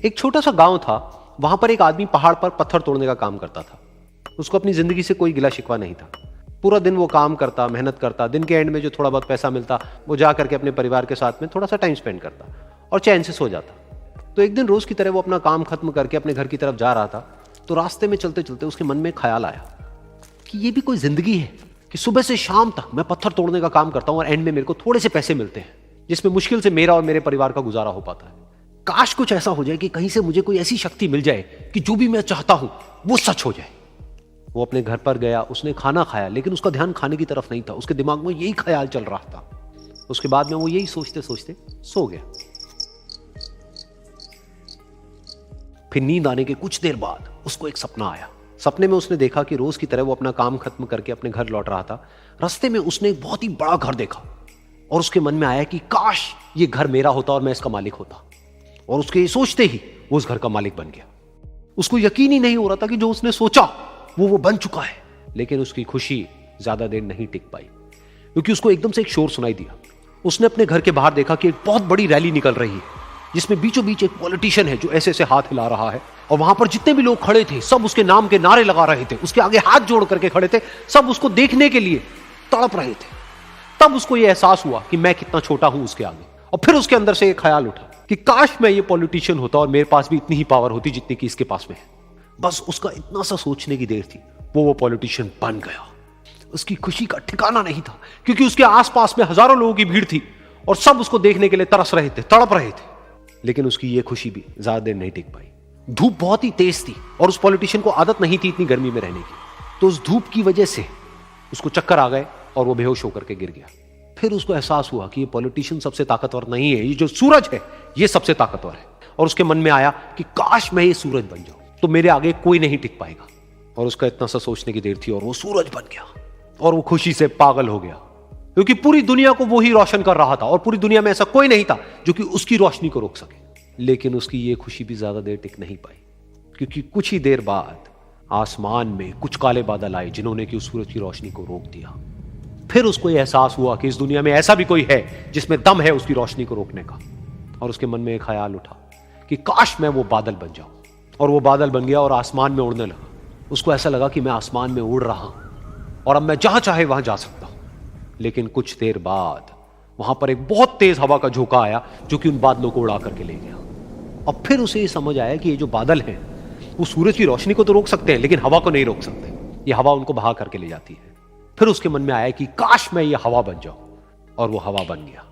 एक छोटा सा गांव था, वहां पर एक आदमी पहाड़ पर पत्थर तोड़ने का काम करता था। उसको अपनी जिंदगी से कोई गिला शिकवा नहीं था। पूरा दिन वो काम करता, मेहनत करता, दिन के एंड में जो थोड़ा बहुत पैसा मिलता वो जा करके अपने परिवार के साथ में थोड़ा सा टाइम स्पेंड करता और चैन से सो जाता। तो एक दिन रोज की तरह वो अपना काम खत्म करके अपने घर की तरफ जा रहा था, तो रास्ते में चलते चलते उसके मन में ख्याल आया कि ये भी कोई जिंदगी है कि सुबह से शाम तक मैं पत्थर तोड़ने का काम करता हूं और एंड में मेरे को थोड़े से पैसे मिलते हैं, जिसमें मुश्किल से मेरा और मेरे परिवार का गुजारा हो पाता है। काश कुछ ऐसा हो जाए कि कहीं से मुझे कोई ऐसी शक्ति मिल जाए कि जो भी मैं चाहता हूं वो सच हो जाए। वो अपने घर पर गया, उसने खाना खाया, लेकिन उसका ध्यान खाने की तरफ नहीं था। उसके दिमाग में यही ख्याल चल रहा था। उसके बाद में वो यही सोचते सोचते सो गया। फिर नींद आने के कुछ देर बाद उसको एक सपना आया। सपने में उसने देखा कि रोज की तरह वो अपना काम खत्म करके अपने घर लौट रहा था। रास्ते में उसने एक बहुत ही बड़ा घर देखा और उसके मन में आया कि काश ये घर मेरा होता और मैं इसका मालिक होता। और उसके ये सोचते ही वो उस घर का मालिक बन गया। उसको यकीन ही नहीं हो रहा था कि जो उसने सोचा वो बन चुका है। लेकिन उसकी खुशी ज्यादा देर नहीं टिक पाई, क्योंकि उसको एकदम से एक शोर सुनाई दिया। उसने अपने घर के बाहर देखा कि एक बहुत बड़ी रैली निकल रही है, जिसमें बीचों बीच एक पॉलिटिशियन है जो ऐसे ऐसे हाथ हिला रहा है। और वहां पर जितने भी लोग खड़े थे सब उसके नाम के नारे लगा रहे थे, उसके आगे हाथ जोड़ करके खड़े थे, सब उसको देखने के लिए तड़प रहे थे। तब उसको यह एहसास हुआ कि मैं कितना छोटा हूं उसके आगे। और फिर उसके अंदर से एक ख्याल उठा कि काश मैं ये पॉलिटिशियन होता और मेरे पास भी इतनी ही पावर होती जितनी कि इसके पास में है। बस उसका इतना सा सोचने की देर थी, वो पॉलिटिशियन बन गया। उसकी खुशी का ठिकाना नहीं था, क्योंकि उसके आसपास में हजारों लोगों की भीड़ थी और सब उसको देखने के लिए तरस रहे थे, तड़प रहे थे। लेकिन उसकी ये खुशी भी ज्यादा देर नहीं टिक पाई। धूप बहुत ही तेज थी और उस पॉलिटिशियन को आदत नहीं थी इतनी गर्मी में रहने की। तो उस धूप की वजह से उसको चक्कर आ गए और वो बेहोश होकर के गिर गया। फिर उसको एहसास हुआ कि ये पॉलिटिशियन सबसे ताकतवर नहीं है, ये जो सूरज है ये सबसे ताकतवर है। और उसके मन में आया कि काश मैं ये सूरज बन जाऊं तो मेरे आगे कोई नहीं टिक पाएगा। और उसका इतना सा सोचने की देर थी और वो सूरज बन गया। और वो खुशी से पागल हो गया, क्योंकि पूरी दुनिया को वो ही रोशन कर रहा था और पूरी दुनिया में ऐसा कोई नहीं था जो कि उसकी रोशनी को रोक सके। लेकिन उसकी ये खुशी भी ज्यादा देर टिक नहीं पाई, क्योंकि कुछ ही देर बाद आसमान में कुछ काले बादल आए जिन्होंने कि उस सूरज की रोशनी को रोक दिया। फिर उसको यह एहसास हुआ कि इस दुनिया में ऐसा भी कोई है जिसमें दम है उसकी रोशनी को रोकने का। और उसके मन में एक ख्याल उठा कि काश मैं वो बादल बन जाऊं। और वो बादल बन गया और आसमान में उड़ने लगा। उसको ऐसा लगा कि मैं आसमान में उड़ रहा हूं और अब मैं जहां चाहे वहां जा सकता हूं। लेकिन कुछ देर बाद वहां पर एक बहुत तेज हवा का झोंका आया जो कि उन बादलों को उड़ा करके ले गया। अब फिर उसे ये समझ आया कि ये जो बादल हैं वो सूरज की रोशनी को तो रोक सकते हैं, लेकिन हवा को नहीं रोक सकते। ये हवा उनको बहा करके ले जाती है। फिर उसके मन में आया कि काश मैं ये हवा बन जाऊं। और वो हवा बन गया।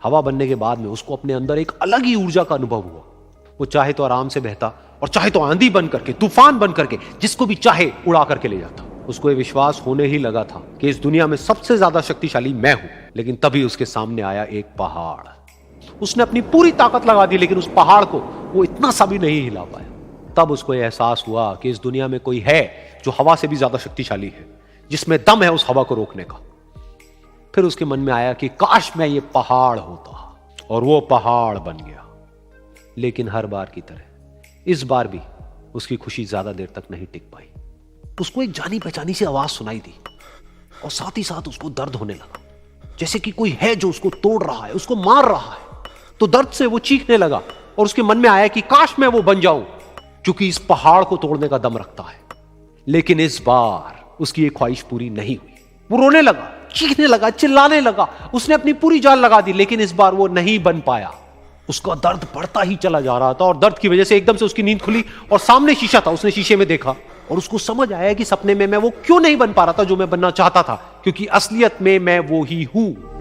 हवा बनने के बाद में उसको अपने अंदर एक अलग ही ऊर्जा का अनुभव हुआ। वो चाहे तो आराम से बहता और चाहे तो आंधी बन करके, तूफान बन करके, जिसको भी चाहे उड़ा करके ले जाता। उसको ये विश्वास होने ही लगा था कि इस दुनिया में सबसे ज्यादा शक्तिशाली मैं हूं। लेकिन तभी उसके सामने आया एक पहाड़। उसने अपनी पूरी ताकत लगा दी, लेकिन उस पहाड़ को वो इतना सा भी नहीं हिला पाया। तब उसको यह एहसास हुआ कि इस दुनिया में कोई है जो हवा से भी ज्यादा शक्तिशाली है, जिसमें दम है उस हवा को रोकने का। फिर उसके मन में आया कि काश मैं ये पहाड़ होता। और वो पहाड़ बन गया। लेकिन हर बार की तरह इस बार भी उसकी खुशी ज्यादा देर तक नहीं टिक पाई। उसको एक जानी पहचानी सी आवाज सुनाई दी और साथ ही साथ उसको दर्द होने लगा, जैसे कि कोई है जो उसको तोड़ रहा है, उसको मार रहा है। तो दर्द से वो चीखने लगा और उसके मन में आया कि काश मैं वो बन जाऊं क्योंकि इस पहाड़ को तोड़ने का दम रखता है। लेकिन इस बार उसकी ये ख्वाहिश पूरी नहीं हुई। वो रोने लगा, चीखने लगा, चिल्लाने लगा। उसने अपनी पूरी जान लगा दी, लेकिन इस बार वो नहीं बन पाया। उसका दर्द बढ़ता ही चला जा रहा था और दर्द की वजह से एकदम से उसकी नींद खुली और सामने शीशा था। उसने शीशे में देखा और उसको समझ आया कि सपने में मैं वो क्यों नहीं बन पा रहा था जो मैं बनना चाहता था, क्योंकि असलियत में मैं वो ही हूं।